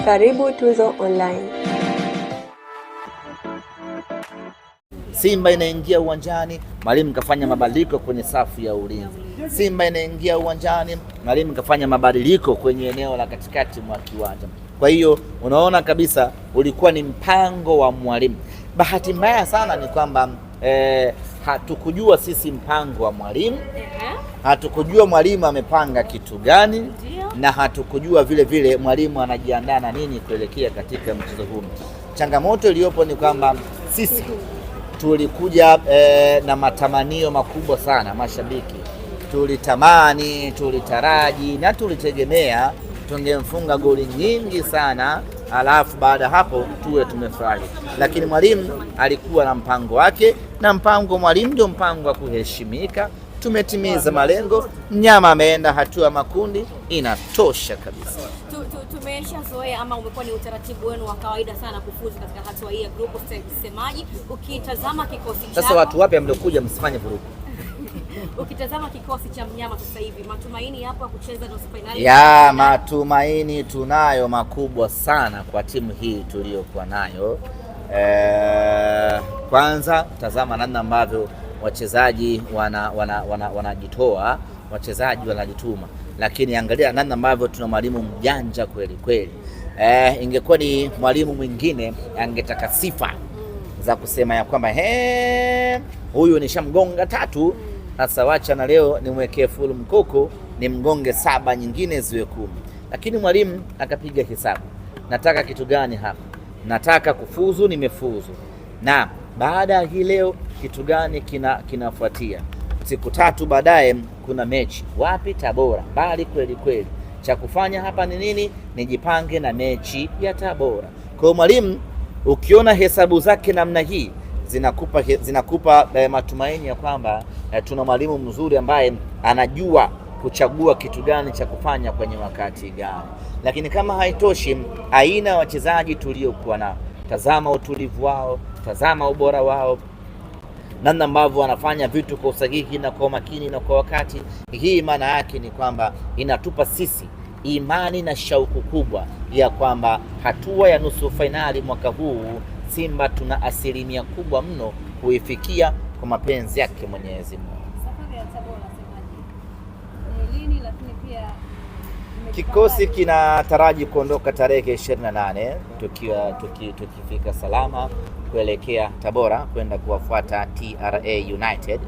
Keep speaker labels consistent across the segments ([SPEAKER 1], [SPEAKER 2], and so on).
[SPEAKER 1] Karibu Tuzo Online.
[SPEAKER 2] Simba inaingia uwanjani, mwalimu kafanya mabadiliko kwenye safu ya ulinzi. Simba inaingia uwanjani, mwalimu kafanya mabadiliko kwenye eneo la katikati mwa kiwanja. Kwa hiyo unaona kabisa ulikuwa ni mpango wa mwalimu. Bahati mbaya sana ni kwamba hatukujua sisi mpango wa mwalimu, hatukujua mwalimu amepanga kitu gani, na hatukujua vile vile mwalimu anajiandaa na nini kuelekea katika mchezo huu. Changamoto iliyopo ni kwamba sisi tulikuja na matamanio makubwa sana. Mashabiki tulitamani, tulitaraji na tulitegemea tungemfunga goli nyingi sana, alafu baada hapo tuwe tumefurahi. Lakini mwalimu alikuwa na mpango wake, na mpango mwalimu ndio mpango wa kuheshimika. Tumetimiza malengo, mnyama ameenda hatua makundi, inatosha kabisa.
[SPEAKER 3] Tumeshazoea ama umekuwa ni utaratibu wenu wa kawaida sana kufuzu katika hatua hii ya group stage. Ukitazama kikosi chako
[SPEAKER 2] sasa, watu wapi mliokuja msifanye vurugu.
[SPEAKER 3] Ukitazama kikosi cha mnyama sasa hivi, matumaini yapo kucheza nusu finali?
[SPEAKER 2] Ya matumaini tunayo makubwa sana kwa timu hii tuliyokuwa nayo. Kwanza tazama namna ambavyo wachezaji wanajitoa, wachezaji wanajituma, lakini angalia namna ambavyo tuna mwalimu mjanja kweli kweli. Ingekuwa ni mwalimu mwingine angetaka sifa za kusema ya kwamba huyu nishamgonga 3, sasa wacha na leo nimwekee full mkoko ni mgonge 7 nyingine ziwe 10. Lakini mwalimu akapiga hesabu, nataka kitu gani hapa? Nataka kufuzu, nimefuzu. Na baada ya hii leo kitu gani kinafuatia? Siku 3 baadaye kuna mechi. Wapi? Tabora. Bali kweli kweli. Cha kufanya hapa ni nini? Nijipange na mechi ya Tabora. Kwa hiyo mwalimu ukiona hesabu zake namna hii zinakupa matumaini ya kwamba tuna mwalimu mzuri ambaye anajua kuchagua kitu gani cha kufanya kwenye wakati gani. Lakini kama haitoshi, aina ya wachezaji tuliokuwa nao, tazama utulivu wao, tazama ubora wao, namna ambavyo wanafanya vitu kwa usahihi na kwa makini na kwa wakati. Hii maana yake ni kwamba inatupa sisi imani na shauku kubwa ya kwamba hatua ya nusu fainali mwaka huu Simba tuna asilimia kubwa mno kuifikia kwa mapenzi yake Mwenyezi Mungu.
[SPEAKER 4] Safari ya Tabora semaje? Lini, lakini pia
[SPEAKER 2] kikosi kinataraji kuondoka tarehe 28 tukifika salama kuelekea Tabora kwenda kuwafuata TRA United.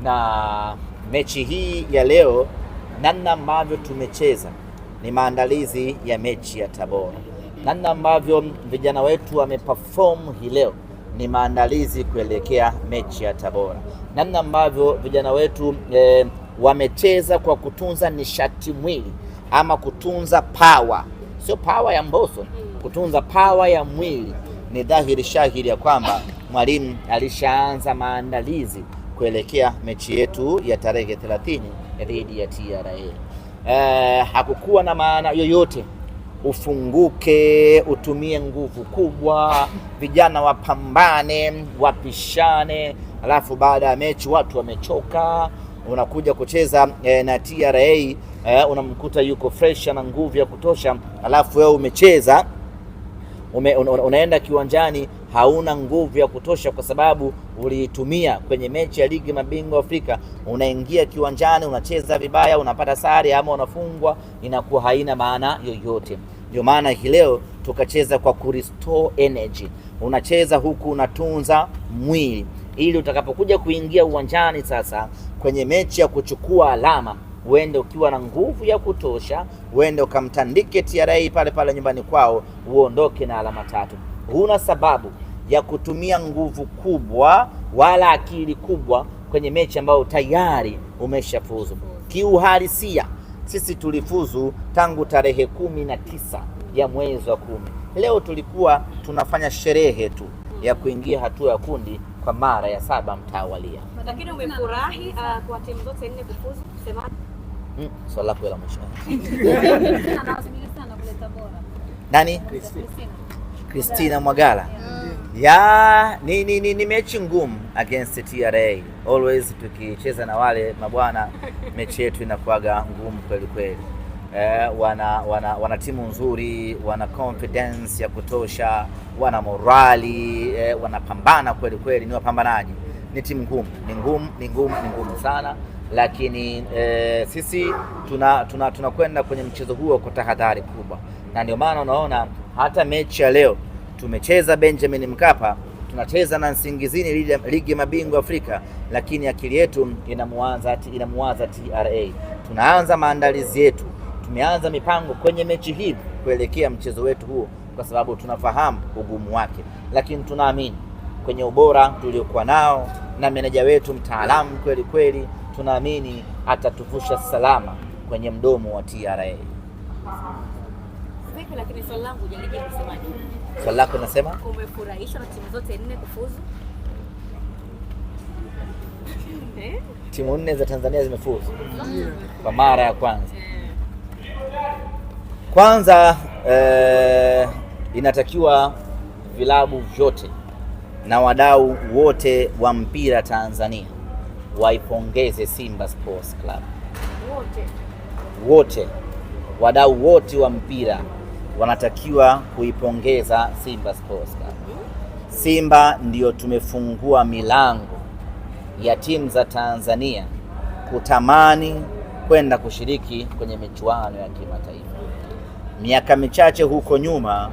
[SPEAKER 2] Na mechi hii ya leo, namna ambavyo tumecheza ni maandalizi ya mechi ya Tabora. Namna ambavyo vijana wetu wameperform hii leo ni maandalizi kuelekea mechi ya Tabora. Namna ambavyo vijana wetu wamecheza kwa kutunza nishati mwili ama kutunza power, sio power ya Mbosso, kutunza power ya mwili. Ni dhahiri shahiri ya kwamba mwalimu alishaanza maandalizi kuelekea mechi yetu ya tarehe 30 dhidi ya TRA. Hakukuwa na maana yoyote ufunguke, utumie nguvu kubwa, vijana wapambane, wapishane, alafu baada ya mechi watu wamechoka, unakuja kucheza na TRA, unamkuta yuko fresh na nguvu ya kutosha, alafu wewe umecheza unaenda kiwanjani hauna nguvu ya kutosha kwa sababu uliitumia kwenye mechi ya ligi mabingwa Afrika. Unaingia kiwanjani unacheza vibaya, unapata sare ama unafungwa, inakuwa haina maana yoyote. Ndio maana hii leo tukacheza kwa kurestore energy. Unacheza huku unatunza mwili ili utakapokuja kuingia uwanjani sasa kwenye mechi ya kuchukua alama, uende ukiwa na nguvu ya kutosha, uende ukamtandike TRA pale pale nyumbani kwao, uondoke na alama 3. Huna sababu ya kutumia nguvu kubwa wala akili kubwa kwenye mechi ambayo tayari umeshafuzu. Kiuhalisia sisi tulifuzu tangu tarehe 19 ya mwezi wa 10. Leo tulikuwa tunafanya sherehe tu ya kuingia hatua ya kundi kwa mara ya 7 mtawalia.
[SPEAKER 3] Lakini umefurahi kwa timu zote 4 kufuzu, kusema
[SPEAKER 2] swali lako la mwisho.
[SPEAKER 4] anawasubiri sana kule Tabora.
[SPEAKER 2] Nani? Christina Mwagala. Ya ni mechi ngumu against TRA. Always tukicheza na wale mabwana mechi yetu inakuwaga ngumu kweli kweli. wana timu nzuri, wana confidence ya kutosha, wana morali, wanapambana kweli kweli, ni wapambanaji. Ni timu ngumu, ni ngumu sana, lakini sisi tunakwenda kwenye mchezo huo kwa tahadhari kubwa, na ndio maana unaona hata mechi ya leo tumecheza Benjamin Mkapa, tunacheza na Nsingizini ligi ya mabingwa Afrika, lakini akili yetu inamuwaza TRA. Tunaanza maandalizi yetu, tumeanza mipango kwenye mechi hii kuelekea mchezo wetu huo, kwa sababu tunafahamu ugumu wake, lakini tunaamini kwenye ubora tuliokuwa nao na meneja wetu mtaalamu kweli kweli, tunaamini atatuvusha salama kwenye mdomo wa TRA.
[SPEAKER 3] Vipi, lakini swali langu hujaliji kusemaje?
[SPEAKER 2] Swali lako nasema
[SPEAKER 3] umefurahishwa na timu zote 4 kufuzu?
[SPEAKER 2] Timu 4 za Tanzania zimefuzu kwa mara ya kwanza. Kwanza inatakiwa vilabu vyote na wadau wote wa mpira Tanzania waipongeze Simba Sports Club. Wote wadau wote wa mpira wanatakiwa kuipongeza Simba Sports Club. Simba ndio tumefungua milango ya timu za Tanzania kutamani kwenda kushiriki kwenye michuano ya kimataifa. Miaka michache huko nyuma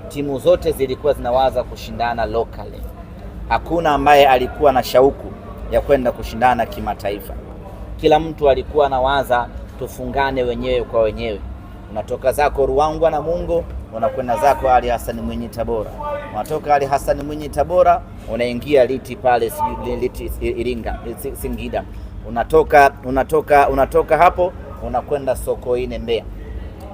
[SPEAKER 2] timu zote zilikuwa zinawaza kushindana locally. Hakuna ambaye alikuwa na shauku ya kwenda kushindana kimataifa. Kila mtu alikuwa anawaza tufungane wenyewe kwa wenyewe. Unatoka zako Ruangwa na Mungo, unakwenda zako Ali Hassan Mwinyi Tabora. Unatoka Ali Hassan Mwinyi Tabora, unaingia Liti pale Liti Iringa, Singida. Unatoka hapo unakwenda Sokoine Mbeya.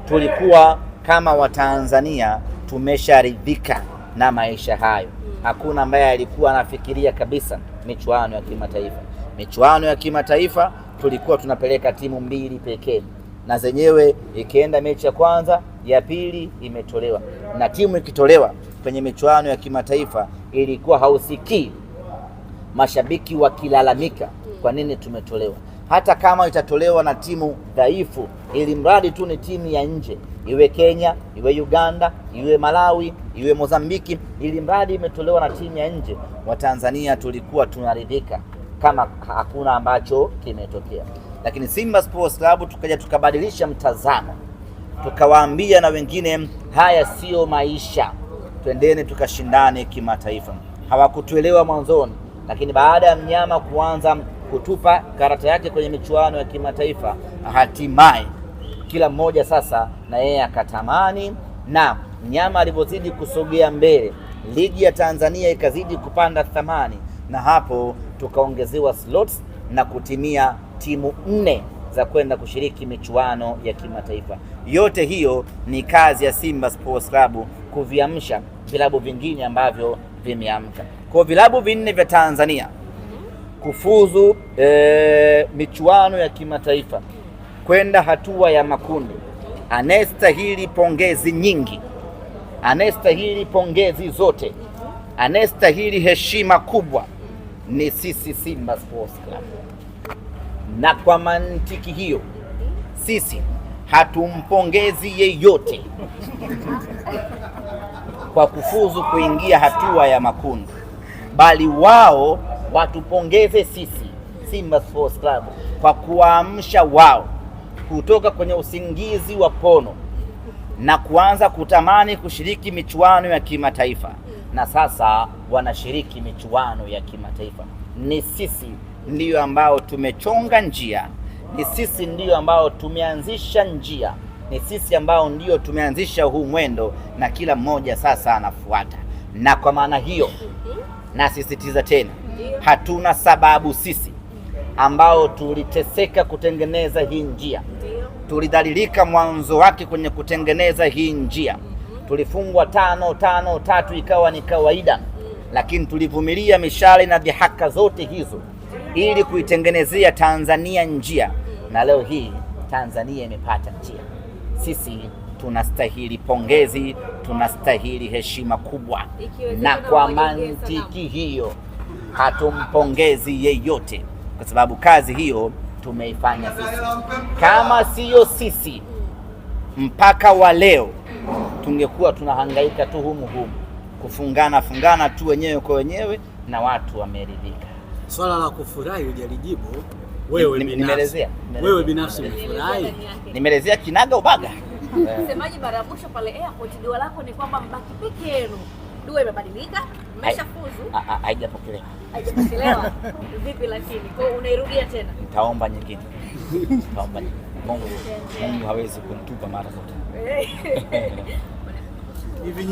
[SPEAKER 2] Tulikuwa kama Watanzania tumesharidhika na maisha hayo. Hakuna ambaye alikuwa anafikiria kabisa michuano ya kimataifa. Michuano ya kimataifa tulikuwa tunapeleka timu 2 pekee, na zenyewe ikienda mechi ya kwanza, ya pili imetolewa. Na timu ikitolewa kwenye michuano ya kimataifa ilikuwa hausikii mashabiki wakilalamika kwa nini tumetolewa. Hata kama itatolewa na timu dhaifu, ili mradi tu ni timu ya nje, iwe Kenya, iwe Uganda, iwe Malawi, iwe Mozambiki, ili mradi imetolewa na timu ya nje, Watanzania tulikuwa tunaridhika kama hakuna ambacho kimetokea. Lakini Simba Sports Club tukaja tukabadilisha mtazamo, tukawaambia na wengine haya sio maisha, twendeni tukashindane kimataifa. Hawakutuelewa mwanzoni, lakini baada ya mnyama kuanza kutupa karata yake kwenye michuano ya kimataifa, hatimaye kila mmoja sasa na yeye akatamani, na mnyama alipozidi kusogea mbele, ligi ya Tanzania ikazidi kupanda thamani, na hapo tukaongezewa slots na kutimia timu 4 za kwenda kushiriki michuano ya kimataifa. Yote hiyo ni kazi ya Simba Sports Club kuviamsha vilabu vingine ambavyo vimeamka. Kwa vilabu 4 vya Tanzania kufuzu michuano ya kimataifa kwenda hatua ya makundi, anastahili pongezi nyingi, anastahili pongezi zote, anastahili heshima kubwa ni sisi Simba Sports Club. Na kwa mantiki hiyo sisi hatumpongezi yeyote kwa kufuzu kuingia hatua ya makundi, bali wao watupongeze sisi Simba Sports Club kwa kuamsha wao kutoka kwenye usingizi wa pono na kuanza kutamani kushiriki michuano ya kimataifa, na sasa wanashiriki michuano ya kimataifa. Ni sisi ndiyo ambao tumechonga njia, ni sisi ndiyo ambao tumeanzisha njia, ni sisi ambao ndiyo tumeanzisha huu mwendo, na kila mmoja sasa anafuata. Na kwa maana hiyo nasisitiza tena, hatuna sababu sisi ambao tuliteseka kutengeneza hii njia, tulidhalilika mwanzo wake kwenye kutengeneza hii njia, tulifungwa 5-3 ikawa ni kawaida, lakini tulivumilia mishale na dhihaka zote hizo ili kuitengenezea Tanzania njia, na leo hii Tanzania imepata njia. Sisi tunastahili pongezi, tunastahili heshima kubwa, na kwa mantiki hiyo hatumpongezi yeyote, kwa sababu kazi hiyo tumeifanya sisi. Kama siyo sisi, mpaka wa leo tungekuwa tunahangaika tu humu kufungana tu wenyewe kwa wenyewe na watu wameridhika.
[SPEAKER 5] Swala la kufurahi hujalijibu wewe binafsi.
[SPEAKER 2] Nimeelezea.
[SPEAKER 5] Wewe binafsi umefurahi?
[SPEAKER 2] Nimeelezea kinaga ubaga.
[SPEAKER 3] Msemaji, mara mwisho pale airport dua lako ni kwamba mbaki peke yenu. Dua imebadilika, mmeshafuzu.
[SPEAKER 2] Haijapokelewa.
[SPEAKER 3] Haijapokelewa. Vipi lakini? Kwa unairudia tena?
[SPEAKER 2] Nitaomba nyingine. Mungu hawezi kunitupa mara zote.
[SPEAKER 5] Hivi